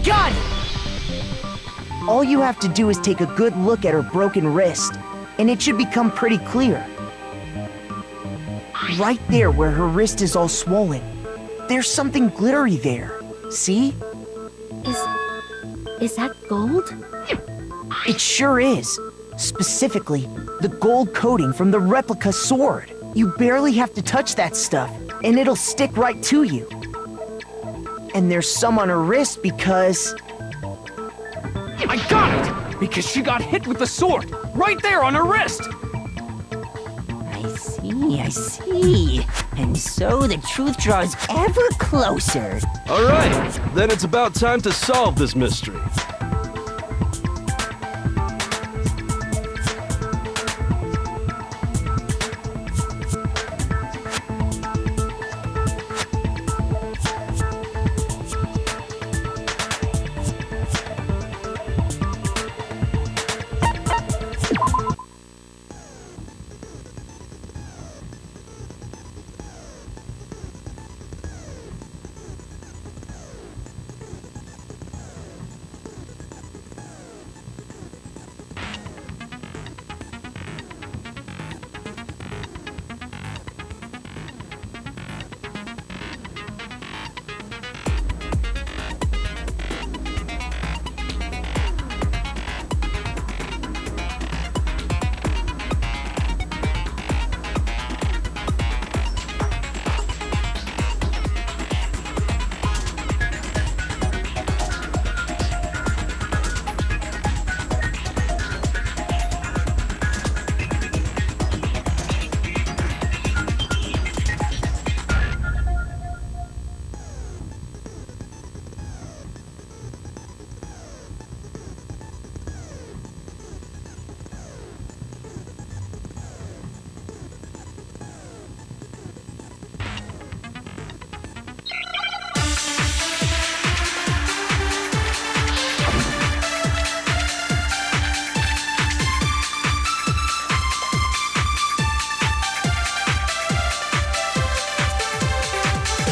gun! All you have to do is take a good look at her broken wrist, and it should become pretty clear. Right there where her wrist is all swollen, there's something glittery there. See? Is that gold? It sure is. Specifically, the gold coating from the replica sword. You barely have to touch that stuff, and it'll stick right to you. And there's some on her wrist because... I got it! Because she got hit with the sword, right there on her wrist! I see. And so the truth draws ever closer. All right, then it's about time to solve this mystery.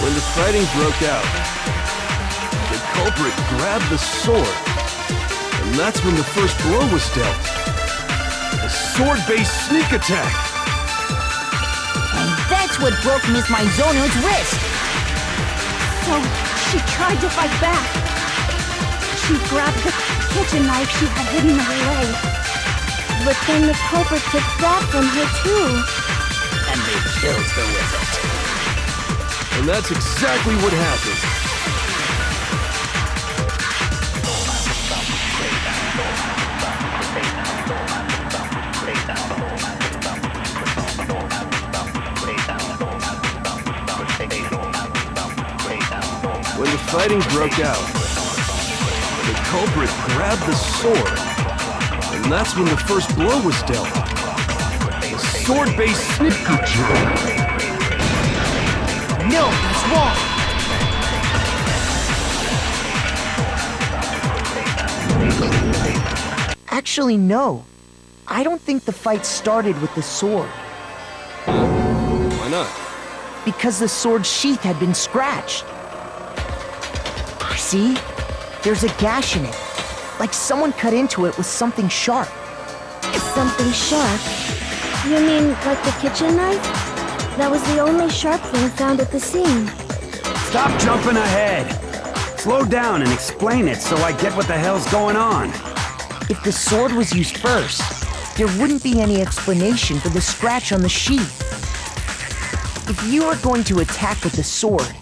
When the fighting broke out, the culprit grabbed the sword, and that's when the first blow was dealt. A sword-based sneak attack! And that's what broke Miss Maizono's wrist! So, she tried to fight back. She grabbed the kitchen knife she had hidden in her leg. But then the culprit took that from her too. And they killed her with it. And that's exactly what happened. When the fighting broke out, the culprit grabbed the sword, and that's when the first blow was dealt. A sword-based sneak attack. No, that's wrong! Actually, no. I don't think the fight started with the sword. Why not? Because the sword's sheath had been scratched. See? There's a gash in it. Like someone cut into it with something sharp. Something sharp? You mean like the kitchen knife? That was the only sharp thing found at the scene. Stop jumping ahead! Slow down and explain it so I get what the hell's going on. If the sword was used first, there wouldn't be any explanation for the scratch on the sheath. If you are going to attack with the sword,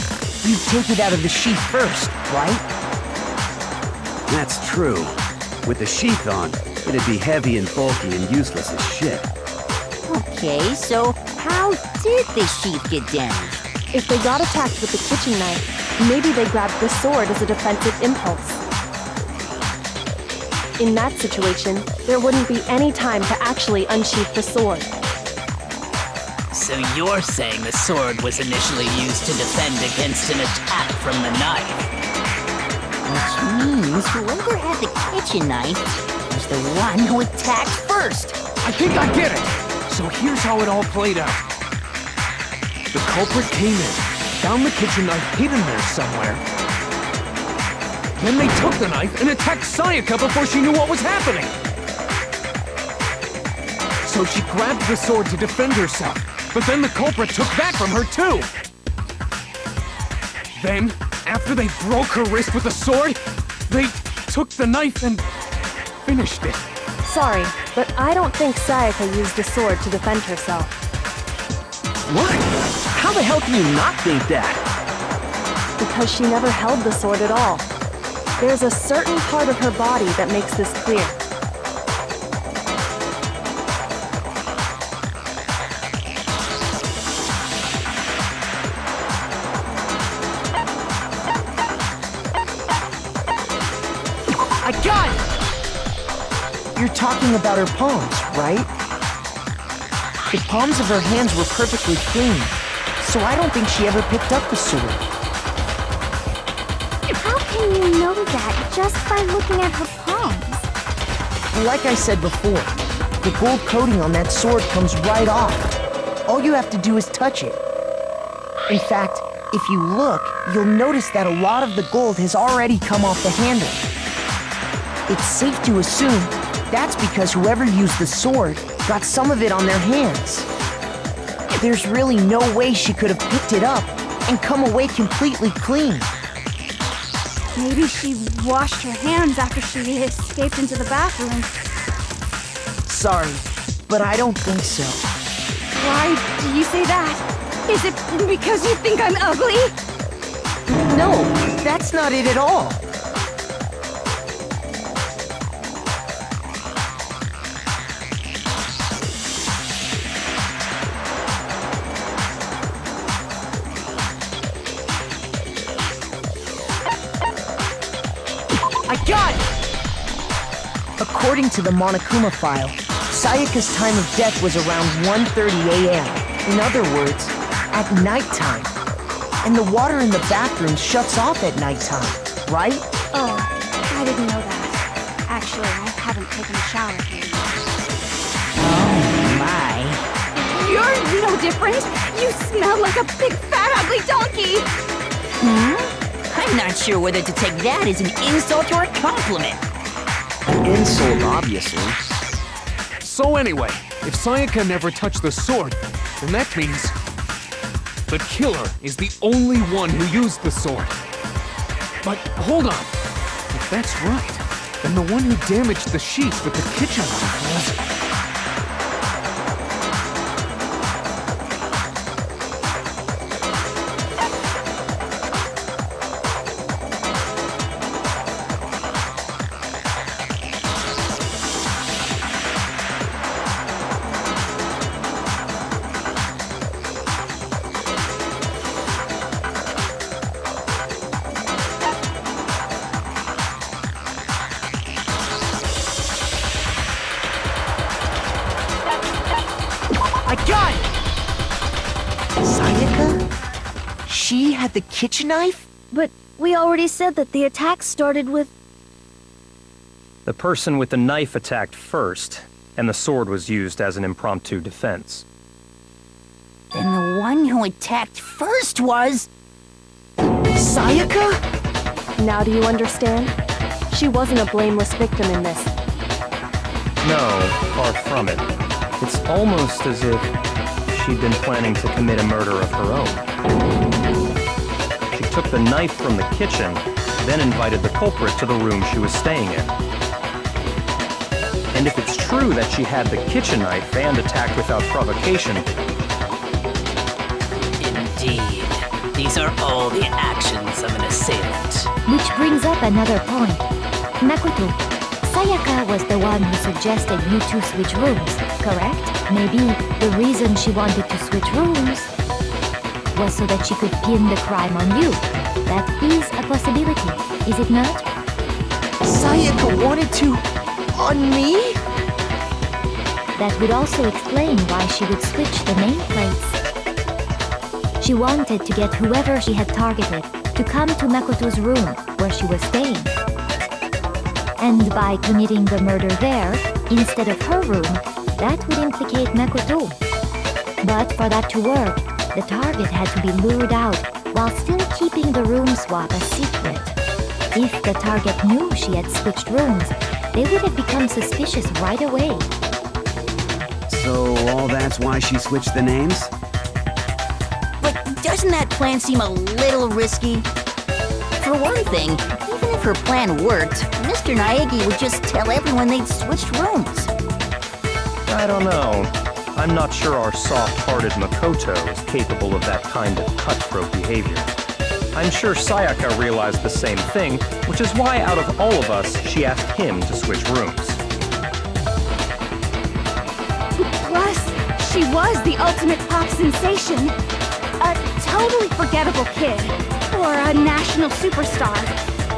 you'd take it out of the sheath first, right? That's true. With the sheath on, it'd be heavy and bulky and useless as shit. Okay, so how did the sheath get damaged? If they got attacked with the kitchen knife, maybe they grabbed the sword as a defensive impulse. In that situation, there wouldn't be any time to actually unsheath the sword. So you're saying the sword was initially used to defend against an attack from the knife? Which means whoever had the kitchen knife was the one who attacked first. I think I get it! So here's how it all played out. The culprit came in, found the kitchen knife hidden there somewhere. Then they took the knife and attacked Sayaka before she knew what was happening. So she grabbed the sword to defend herself, but then the culprit took that from her too. Then, after they broke her wrist with the sword, they took the knife and finished it. Sorry, but I don't think Sayaka used the sword to defend herself. What? How the hell can you not think that? Because she never held the sword at all. There's a certain part of her body that makes this clear. I got it! You're talking about her palms, right? The palms of her hands were perfectly clean, so I don't think she ever picked up the sword. How can you know that just by looking at her palms? Like I said before, the gold coating on that sword comes right off. All you have to do is touch it. In fact, if you look, you'll notice that a lot of the gold has already come off the handle. It's safe to assume that's because whoever used the sword got some of it on their hands. There's really no way she could have picked it up and come away completely clean. Maybe she washed her hands after she escaped into the bathroom. Sorry, but I don't think so. Why do you say that? Is it because you think I'm ugly? No, that's not it at all. I got it! According to the Monokuma file, Sayaka's time of death was around 1:30 a.m. In other words, at nighttime. And the water in the bathroom shuts off at nighttime, right? Oh, I didn't know that. Actually, I haven't taken a shower here yet. Oh my. You're no different! You smell like a big fat ugly donkey! I'm not sure whether to take that as an insult or a compliment. Insult, obviously. So anyway, if Sayaka never touched the sword, then that means the killer is the only one who used the sword. But hold on. If that's right, then the one who damaged the sheets with the kitchen knife was... I got it! Sayaka? She had the kitchen knife? But we already said that the attack started with... The person with the knife attacked first, and the sword was used as an impromptu defense. Then the one who attacked first was... Sayaka? Now do you understand? She wasn't a blameless victim in this. No, far from it. It's almost as if she'd been planning to commit a murder of her own. She took the knife from the kitchen, then invited the culprit to the room she was staying in. And if it's true that she had the kitchen knife and attacked without provocation... Indeed. These are all the actions of an assailant. Which brings up another point. Makoto, Sayaka was the one who suggested you two switch rooms, correct? Maybe the reason she wanted to switch rooms was so that she could pin the crime on you. That is a possibility, is it not? Sayaka wanted to... on me? That would also explain why she would switch the nameplates. She wanted to get whoever she had targeted to come to Makoto's room where she was staying. And by committing the murder there, instead of her room, that would implicate Makoto. But for that to work, the target had to be lured out while still keeping the room swap a secret. If the target knew she had switched rooms, they would have become suspicious right away. So all that's why she switched the names? But doesn't that plan seem a little risky? For one thing, even if her plan worked, Mr. Naegi would just tell everyone they'd switched rooms. I don't know. I'm not sure our soft-hearted Makoto is capable of that kind of cutthroat behavior. I'm sure Sayaka realized the same thing, which is why out of all of us, she asked him to switch rooms. Plus, she was the ultimate pop sensation. A totally forgettable kid. Or a national superstar.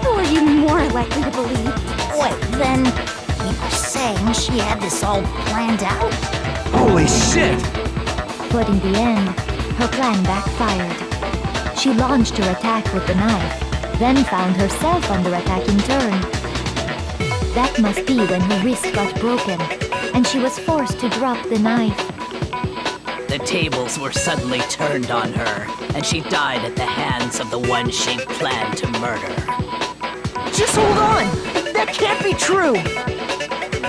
Who are you more likely to believe? Wait, then you were saying she had this all planned out? Holy shit! But in the end, her plan backfired. She launched her attack with the knife, then found herself under attack in turn. That must be when her wrist got broken, and she was forced to drop the knife. The tables were suddenly turned on her, and she died at the hands of the one she planned to murder. Just hold on! That can't be true!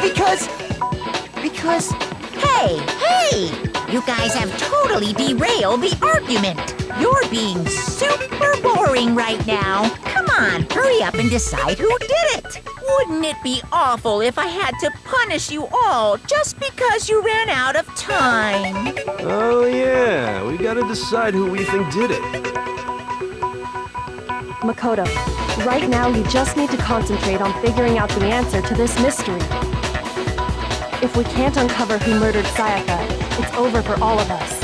Because... Hey! You guys have totally derailed the argument. You're being super boring right now. Come on, hurry up and decide who did it. Wouldn't it be awful if I had to punish you all just because you ran out of time? Oh yeah, we gotta decide who we think did it. Makoto, right now you just need to concentrate on figuring out the answer to this mystery. If we can't uncover who murdered Sayaka, it's over for all of us.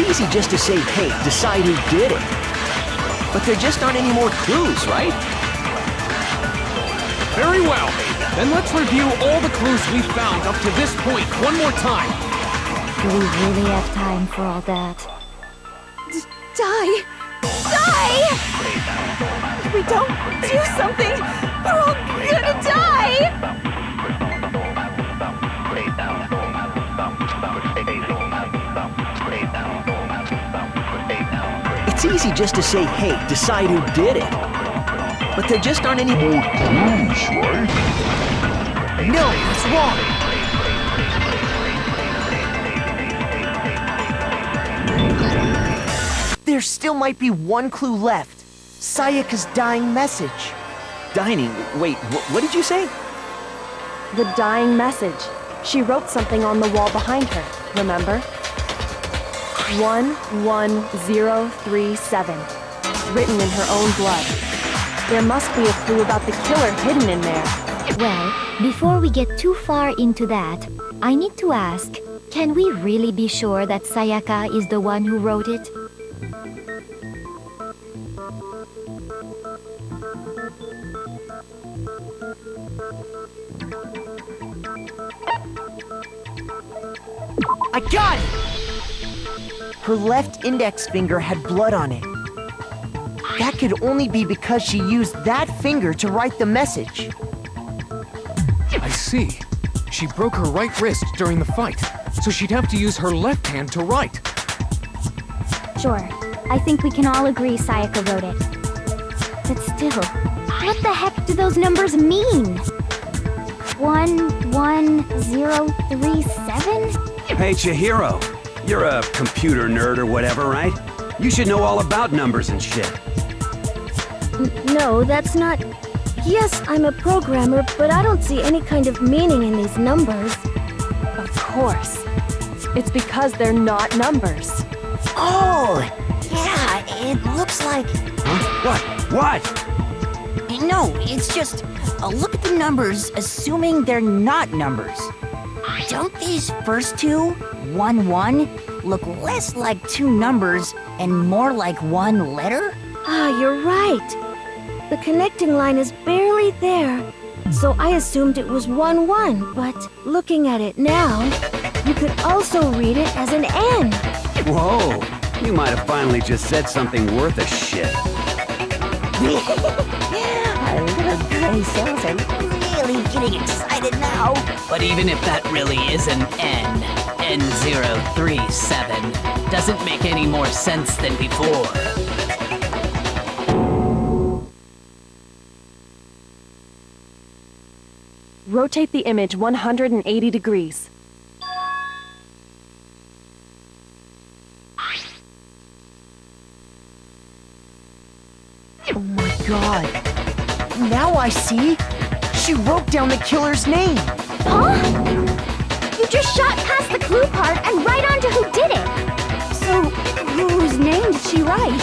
it's easy just to say, hey, decide who did it. But there just aren't any more clues, right? Very well. Then let's review all the clues we found up to this point one more time. Do we really have time for all that? Die! If we don't do something, we're all gonna die! It's easy just to say, hey, decide who did it. But there just aren't any more clues, right? No, it's wrong. There still might be one clue left. Sayaka's dying message. Dining? Wait, what did you say? The dying message. She wrote something on the wall behind her, remember? 11037. Written in her own blood. There must be a clue about the killer hidden in there. Well, before we get too far into that, I need to ask, can we really be sure that Sayaka is the one who wrote it? I got it! Her left index finger had blood on it. That could only be because she used that finger to write the message. I see. She broke her right wrist during the fight, so she'd have to use her left hand to write. Sure. I think we can all agree Sayaka wrote it. But still, what the heck do those numbers mean? 11037? Hey, Chihiro. You're a computer nerd or whatever, right? You should know all about numbers and shit. No, that's not... Yes, I'm a programmer, but I don't see any kind of meaning in these numbers. Of course. It's because they're not numbers. Oh! Yeah, it looks like... Huh? What? No, it's just... look at the numbers, assuming they're not numbers. Don't these first two, 1-1, look less like two numbers and more like one letter? Ah, you're right. The connecting line is barely there, so I assumed it was 1-1, but looking at it now, you could also read it as an N. Whoa, you might have finally just said something worth a shit. Our little gray cells are really getting excited now. But even if that really is an N, N037, doesn't make any more sense than before. Rotate the image 180 degrees. Oh my god. Now I see. She wrote down the killer's name. Huh? You just shot past the clue part and right onto who did it. So, whose name did she write?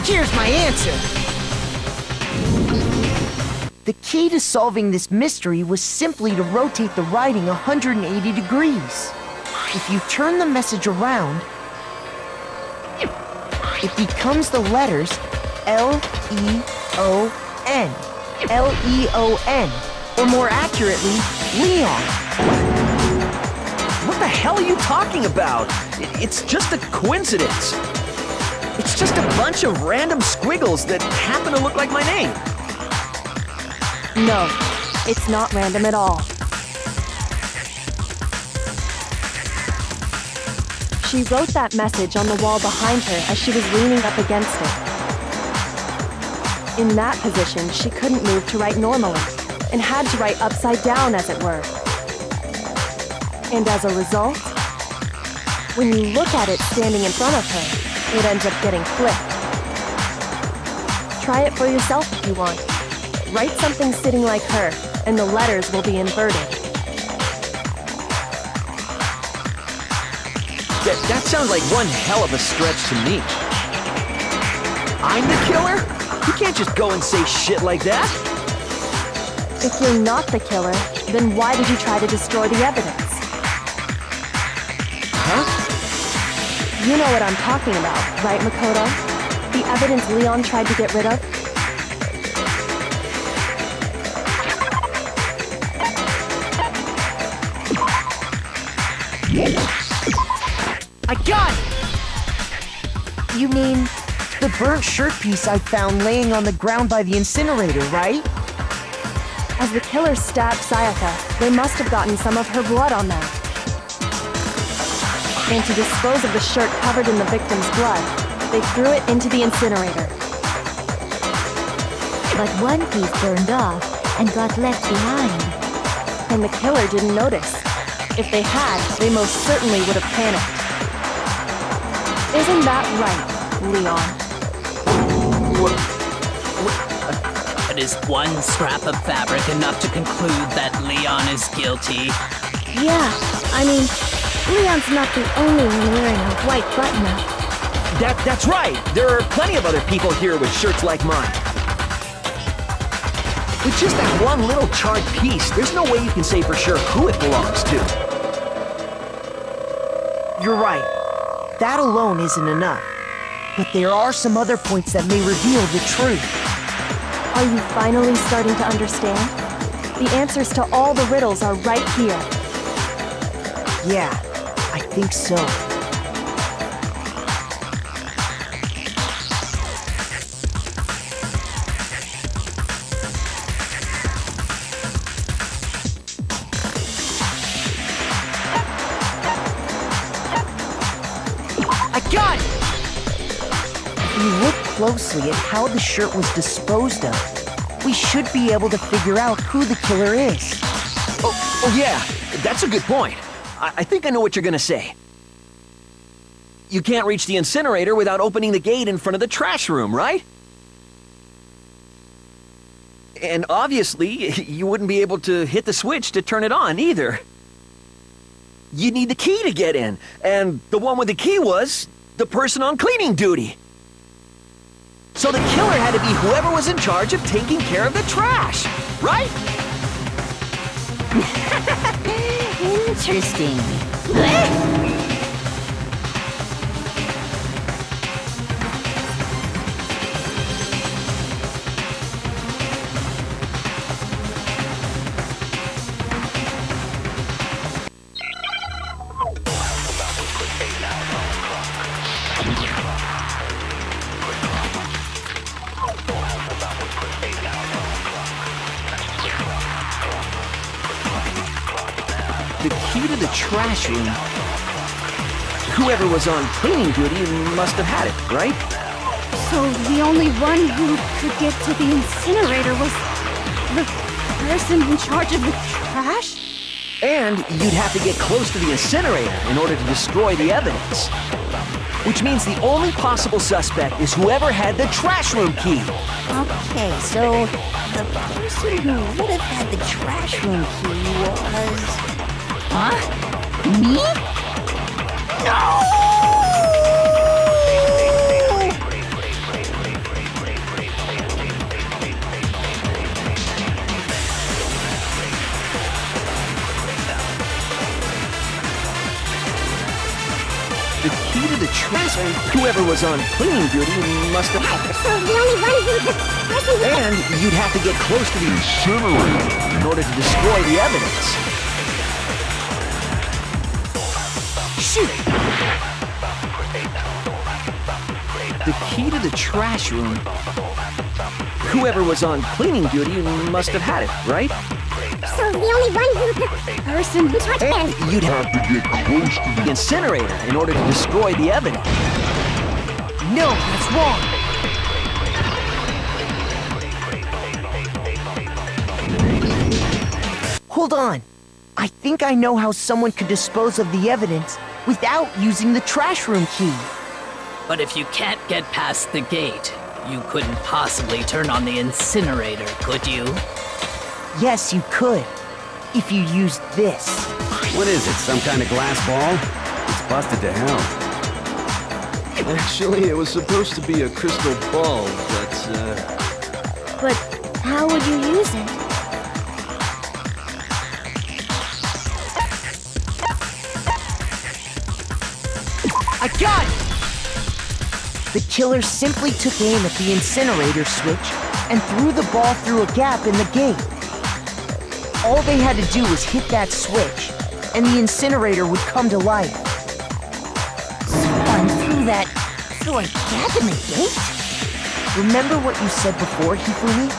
Here's my answer. The key to solving this mystery was simply to rotate the writing 180 degrees. If you turn the message around, it becomes the letters L-E-O-N. L-E-O-N. Or more accurately, Leon. What the hell are you talking about? It's just a coincidence. It's just a bunch of random squiggles that happen to look like my name. No, it's not random at all. She wrote that message on the wall behind her as she was leaning up against it. In that position, she couldn't move to write normally, and had to write upside down, as it were. And as a result, when you look at it standing in front of her, it ends up getting flipped. Try it for yourself if you want. Write something sitting like her, and the letters will be inverted. That sounds like one hell of a stretch to me. I'm the killer? You can't just go and say shit like that. If you're not the killer, then why did you try to destroy the evidence? Huh? You know what I'm talking about, right, Makoto? The evidence Leon tried to get rid of? I got it! You mean the burnt shirt piece I found laying on the ground by the incinerator, right? As the killer stabbed Sayaka, they must have gotten some of her blood on that. And to dispose of the shirt covered in the victim's blood, they threw it into the incinerator. But one piece burned off and got left behind. And the killer didn't notice. If they had, they most certainly would have panicked. Isn't that right, Leon? But is one scrap of fabric enough to conclude that Leon is guilty? Yeah, I mean, Leon's not the only one wearing a white button-up. That's right. There are plenty of other people here with shirts like mine. With just that one little charred piece, there's no way you can say for sure who it belongs to. You're right. That alone isn't enough. But there are some other points that may reveal the truth. Are you finally starting to understand? The answers to all the riddles are right here. Yeah, I think so. I got it! If we look closely at how the shirt was disposed of, we should be able to figure out who the killer is. Oh yeah, that's a good point. I think I know what you're gonna say. You can't reach the incinerator without opening the gate in front of the trash room, right? And obviously, you wouldn't be able to hit the switch to turn it on either. You need the key to get in, and the one with the key was the person on cleaning duty. So the killer had to be whoever was in charge of taking care of the trash, right? Interesting. The key to the trash room. Whoever was on cleaning duty must have had it, right? So the only one who could get to the incinerator was the person in charge of the trash? And you'd have to get close to the incinerator in order to destroy the evidence. Which means the only possible suspect is whoever had the trash room key. Okay, so the person who would have had the trash room key was... Huh? Me? No! The key to the trash room, whoever was on cleaning duty must have... So the only one who the person who... And you'd have to get close to the incinerator in order to destroy the evidence. Shoot! The key to the trash room. Whoever was on cleaning duty must have had it, right? So the only one who the person who touched And you'd have to get close to the incinerator in order to destroy the evidence. No, that's wrong. Hold on. I think I know how someone could dispose of the evidence without using the trash room key. But if you can't get past the gate, you couldn't possibly turn on the incinerator, could you? Yes, you could. If you used this. What is it, some kind of glass ball? It's busted to hell. Actually, it was supposed to be a crystal ball, But how would you use it? I got it! The killer simply took aim at the incinerator switch and threw the ball through a gap in the gate. All they had to do was hit that switch, and the incinerator would come to life. Someone threw a gap in the gate? Remember what you said before, Hifumi?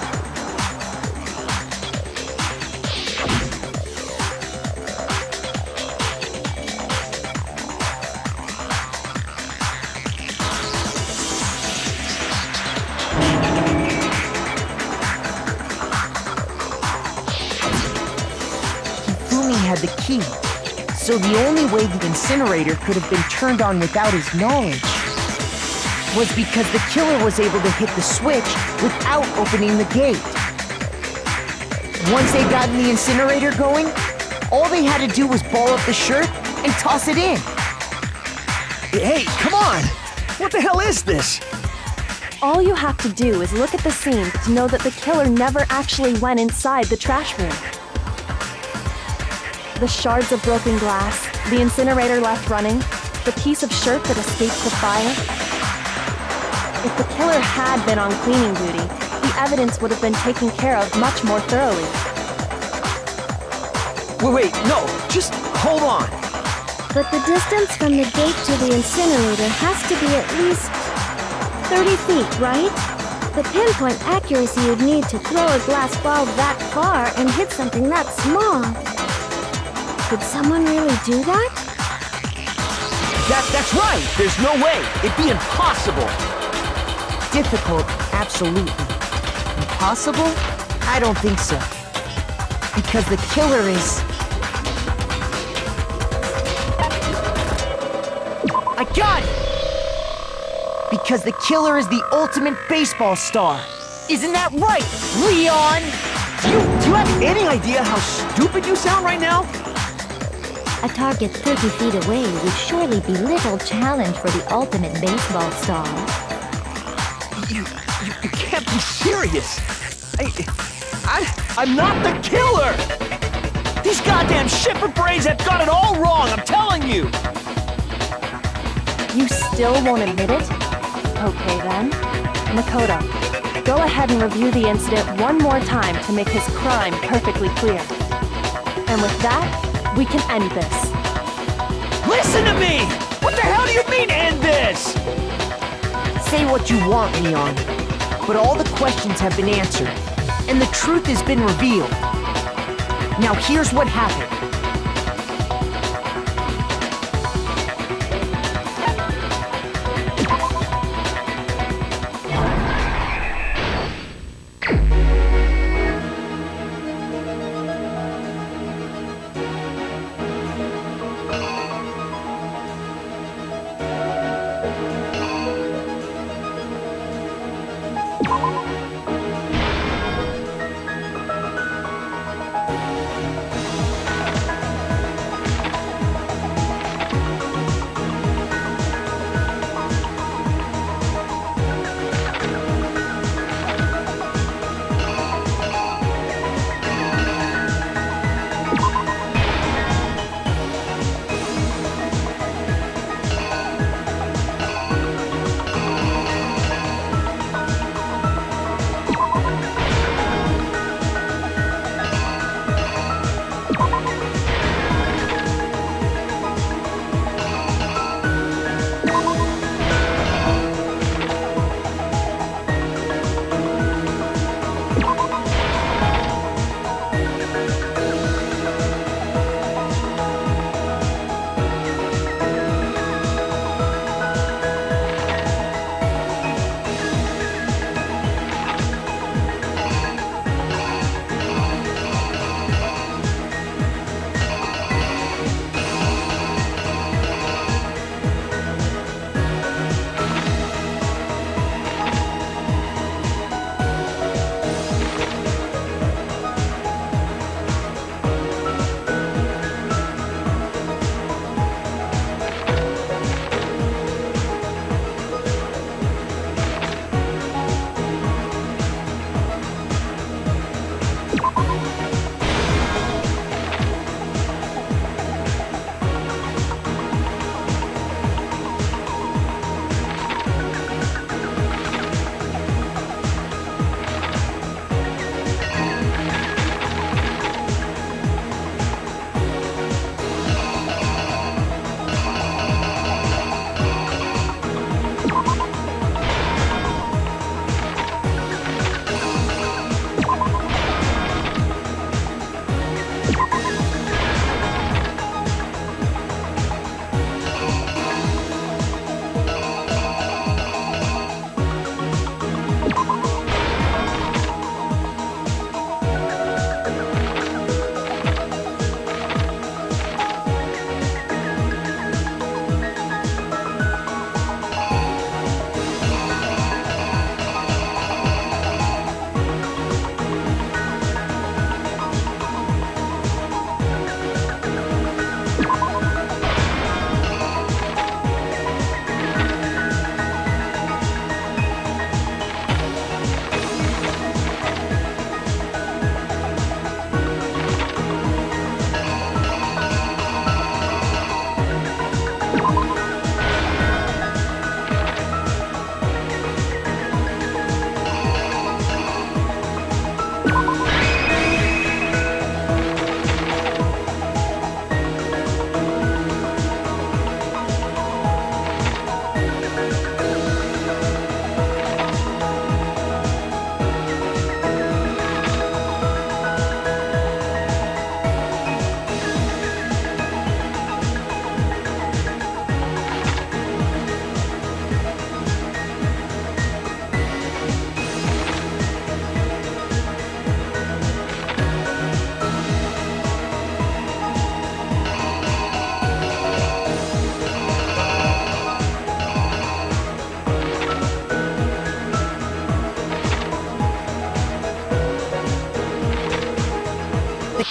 Had the key, so the only way the incinerator could have been turned on without his knowledge was because the killer was able to hit the switch without opening the gate. Once they got the incinerator going, all they had to do was ball up the shirt and toss it in. Hey, come on! What the hell is this? All you have to do is look at the scene to know that the killer never actually went inside the trash room. The shards of broken glass, the incinerator left running, the piece of shirt that escaped the fire. If the killer had been on cleaning duty, the evidence would have been taken care of much more thoroughly. Wait, no, just hold on. But the distance from the gate to the incinerator has to be at least 30 feet, right? The pinpoint accuracy you'd need to throw a glass ball that far and hit something that small. Could someone really do that? That's right! There's no way! It'd be impossible! Difficult, absolutely. Impossible? I don't think so. Because the killer is... I got it! Because the killer is the ultimate baseball star. Isn't that right, Leon? Do you have any idea how stupid you sound right now? A target 30 feet away would surely be little challenge for the ultimate baseball star. You can't be serious. I'm not the killer! These goddamn shipper brains have got it all wrong, I'm telling you! You still won't admit it? Okay then. Makoto, go ahead and review the incident one more time to make his crime perfectly clear. And with that, we can end this. Listen to me! What the hell do you mean, end this? Say what you want, Leon, but all the questions have been answered, and the truth has been revealed. Now here's what happened.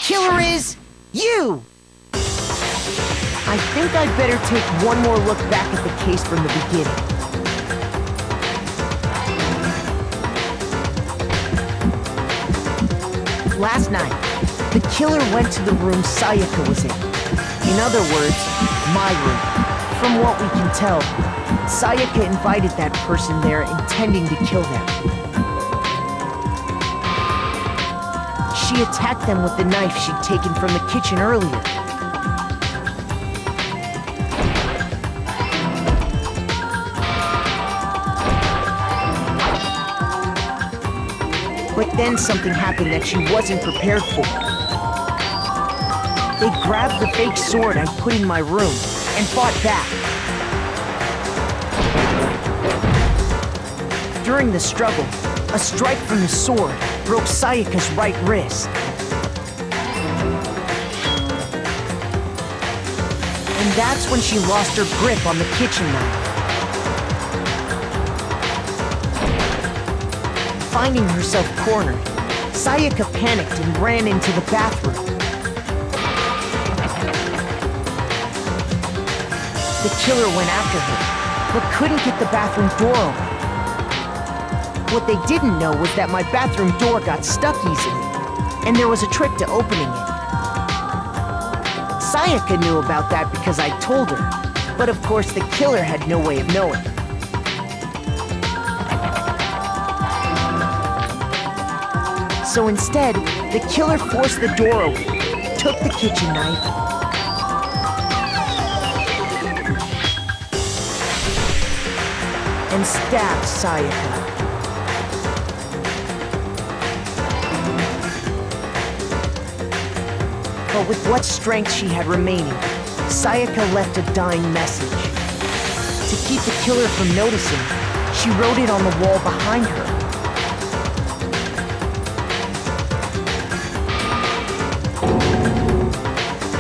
killer is you! I think I'd better take one more look back at the case from the beginning. Last night, the killer went to the room Sayaka was in. In other words, my room. From what we can tell, Sayaka invited that person there intending to kill them. She attacked them with the knife she'd taken from the kitchen earlier. But then something happened that she wasn't prepared for. They grabbed the fake sword I put in my room and fought back. During the struggle, a strike from the sword broke Sayaka's right wrist. And that's when she lost her grip on the kitchen knife. Finding herself cornered, Sayaka panicked and ran into the bathroom. The killer went after her, but couldn't get the bathroom door open. What they didn't know was that my bathroom door got stuck easily, and there was a trick to opening it. Sayaka knew about that because I told her, but of course the killer had no way of knowing. So instead, the killer forced the door open, took the kitchen knife, and stabbed Sayaka. But with what strength she had remaining, Sayaka left a dying message. To keep the killer from noticing, she wrote it on the wall behind her.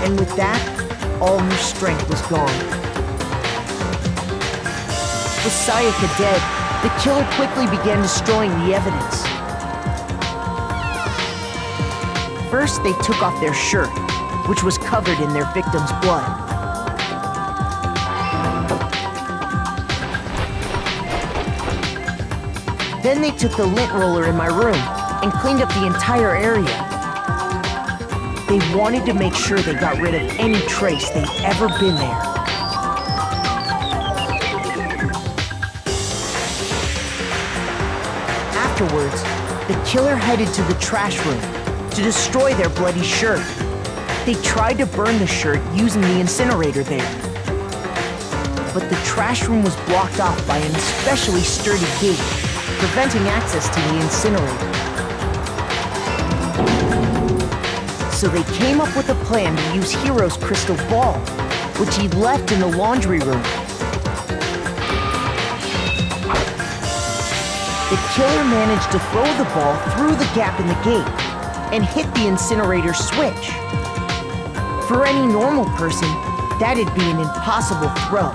And with that, all her strength was gone. With Sayaka dead, the killer quickly began destroying the evidence. First, they took off their shirt, which was covered in their victim's blood. Then they took the lint roller in my room and cleaned up the entire area. They wanted to make sure they got rid of any trace they'd ever been there. Afterwards, the killer headed to the trash room to destroy their bloody shirt. They tried to burn the shirt using the incinerator there. But the trash room was blocked off by an especially sturdy gate, preventing access to the incinerator. So they came up with a plan to use Hiro's crystal ball, which he'd left in the laundry room. The killer managed to throw the ball through the gap in the gate and hit the incinerator switch. For any normal person, that'd be an impossible throw,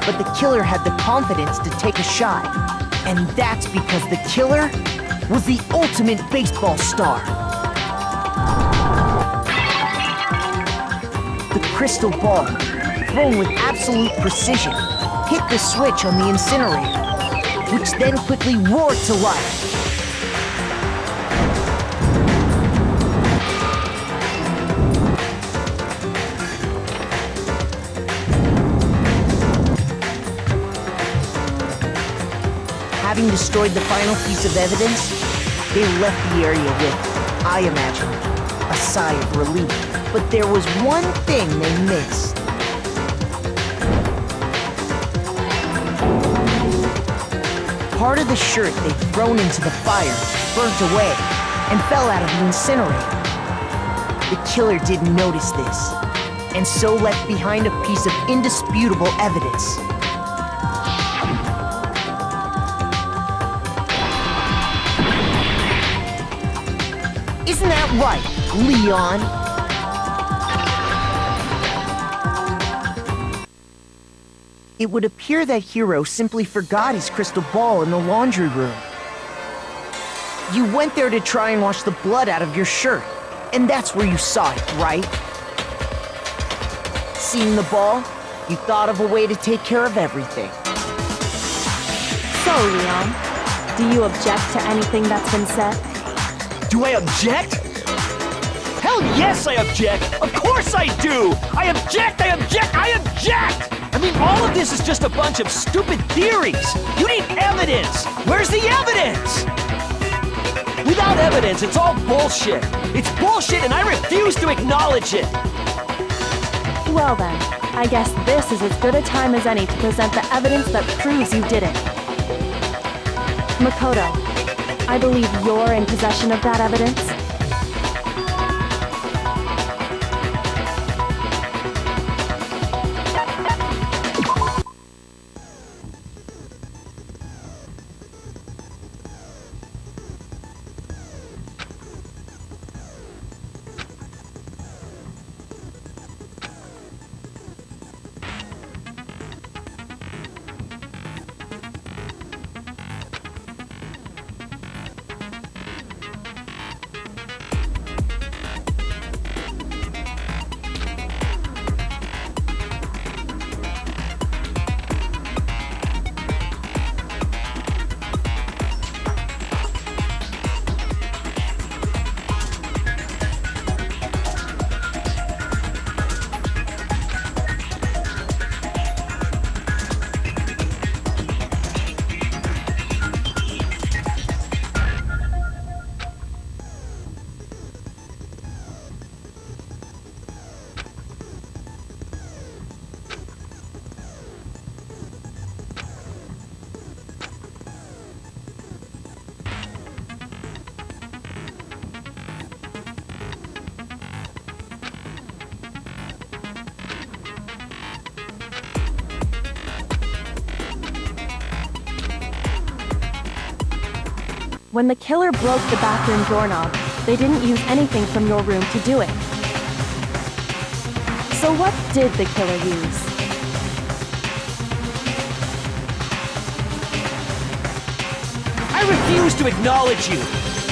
but the killer had the confidence to take a shot, and that's because the killer was the ultimate baseball star. The crystal ball, thrown with absolute precision, hit the switch on the incinerator, which then quickly roared to life. Having destroyed the final piece of evidence, they left the area with, I imagine, a sigh of relief. But there was one thing they missed. Part of the shirt they'd thrown into the fire burnt away and fell out of the incinerator. The killer didn't notice this, and so left behind a piece of indisputable evidence. Isn't that right, Leon? It would appear that Hiro simply forgot his crystal ball in the laundry room. You went there to try and wash the blood out of your shirt, and that's where you saw it, right? Seeing the ball, you thought of a way to take care of everything. So, Leon, do you object to anything that's been said? Do I object? Hell yes, I object! Of course I do! I object! I object! I object! I mean, all of this is just a bunch of stupid theories! You need evidence! Where's the evidence? Without evidence, it's all bullshit! It's bullshit and I refuse to acknowledge it! Well then, I guess this is as good a time as any to present the evidence that proves you did it. Makoto, I believe you're in possession of that evidence. When the killer broke the bathroom doorknob, they didn't use anything from your room to do it. So what did the killer use? I refuse to acknowledge you!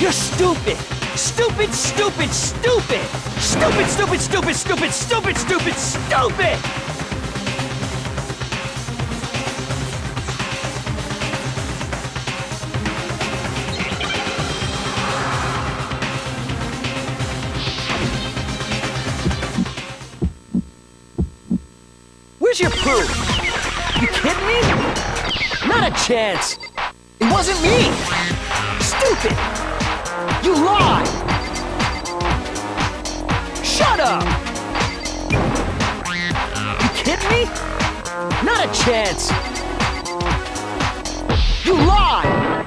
You're stupid! Stupid, stupid, stupid! Stupid, stupid, stupid, stupid, stupid, stupid, stupid! Where's your proof? You kidding me? Not a chance! It wasn't me! Stupid! You lied! Shut up! You kidding me? Not a chance! You lied!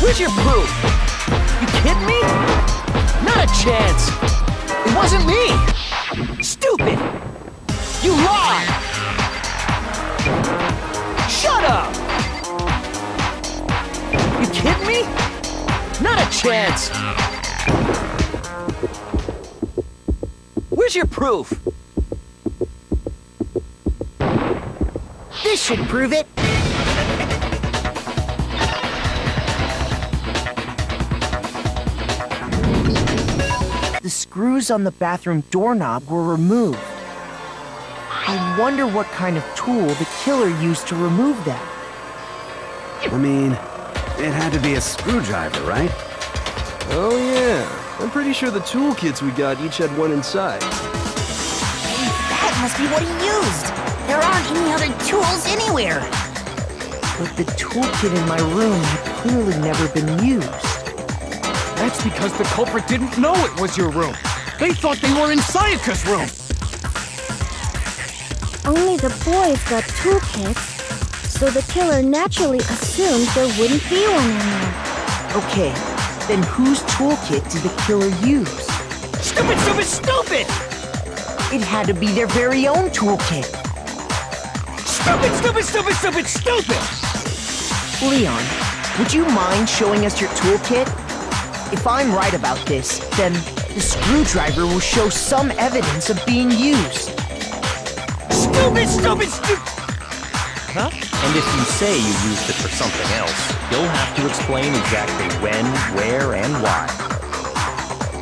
Where's your proof? You kidding me? Not a chance! It wasn't me! Stupid! You lied! Shut up! You kidding me? Not a chance! Where's your proof? This should prove it. The screws on the bathroom doorknob were removed. I wonder what kind of tool the killer used to remove them. I mean, it had to be a screwdriver, right? Oh yeah, I'm pretty sure the toolkits we got each had one inside. That must be what he used. There aren't any other tools anywhere. But the toolkit in my room had clearly never been used. That's because the culprit didn't know it was your room. They thought they were in Sayaka's room. Only the boys got toolkits, so the killer naturally assumed there wouldn't be one in there. Okay, then whose toolkit did the killer use? Stupid, stupid, stupid! It had to be their very own toolkit. Stupid, stupid, stupid, stupid, stupid! Leon, would you mind showing us your toolkit? If I'm right about this, then the screwdriver will show some evidence of being used. Stupid, stupid, stupid! Huh? And if you say you used it for something else, you'll have to explain exactly when, where, and why.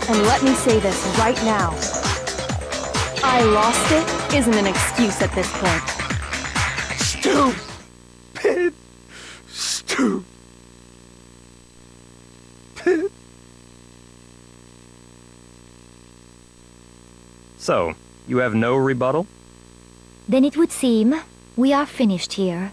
And let me say this right now. I lost it isn't an excuse at this point. Stupid. Stupid. So, you have no rebuttal? Then it would seem we are finished here.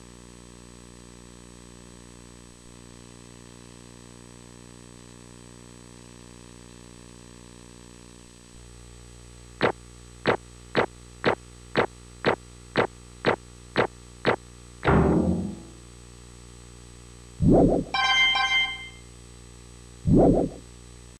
You